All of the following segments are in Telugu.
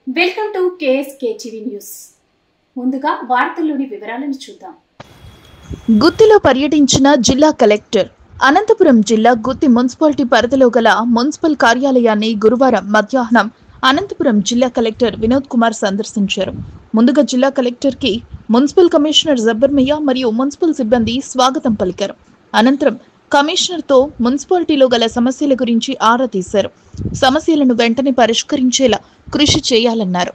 Welcome to KSK TV news. ముందుగా వార్తల్లోని వివరాలను చూద్దాం. గుత్తిలో పర్యటించిన జిల్లా కలెక్టర్. అనంతపురం జిల్లా గుత్తి మున్సిపాలిటీ పరిధిలో గల మున్సిపల్ కార్యాలయాన్ని గురువారం మధ్యాహ్నం అనంతపురం జిల్లా కలెక్టర్ వినోద్ కుమార్ సందర్శించారు. ముందుగా జిల్లా కలెక్టర్ కి మున్సిపల్ కమిషనర్ జబ్బర్మియా మరియు మున్సిపల్ సిబ్బంది స్వాగతం పలికారు. అనంతరం కమిషనర్ తో మున్సిపాలిటీలో గల సమస్యల గురించి ఆరా తీశారు. సమస్యలను వెంటనే పరిష్కరించేలా కృషి చేయాలన్నారు.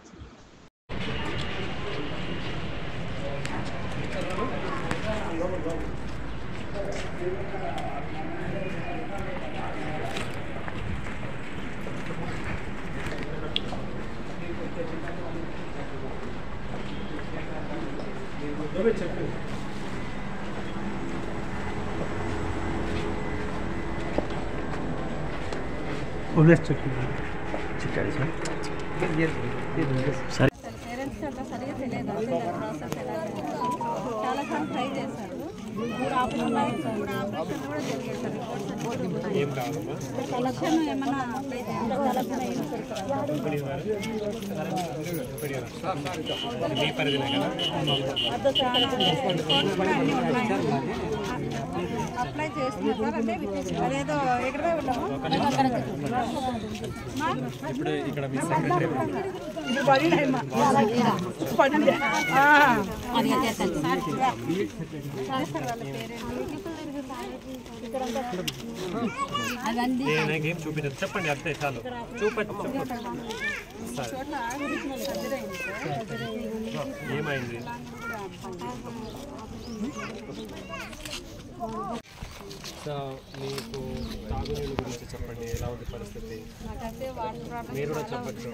అప్లై చేస్తున్నారు అంటే అదేదో ఎక్కడ ఉన్నాము ఇప్పుడు ఇక్కడ మీ సెక్రటరీ చూపించదు చెప్పండి అంతే చాలు ఏమైంది మీకు తాగునీరు గురించి చెప్పండి, ఎలా ఉంది పరిస్థితి మీరు కూడా చెప్పచ్చు.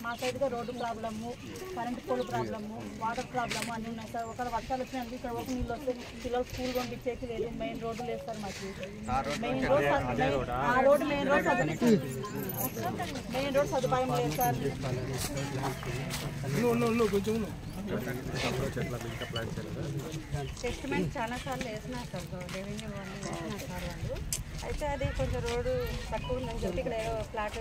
మా సైడ్గా road problem, current pole problem, water problem అన్నీ ఉన్నాయి సార్. ఒక వర్షాలు వచ్చినాయంటే ఇక్కడ ఒక నీళ్ళు వస్తే పిల్లలు స్కూల్ పంపించేకి లేదు. మెయిన్ రోడ్డు లేదు సార్ మాకు. మెయిన్ రోడ్ సదుపాయం లేదు సార్. ఎస్టిమేట్ చాలా సార్లు వేసినారు సార్, రెవెన్యూ వాళ్ళు వేసినారు సార్ వాళ్ళు. అయితే అది కొంచెం రోడ్డు తక్కువ ఉందని చెప్పి ఇక్కడ ఫ్లాట్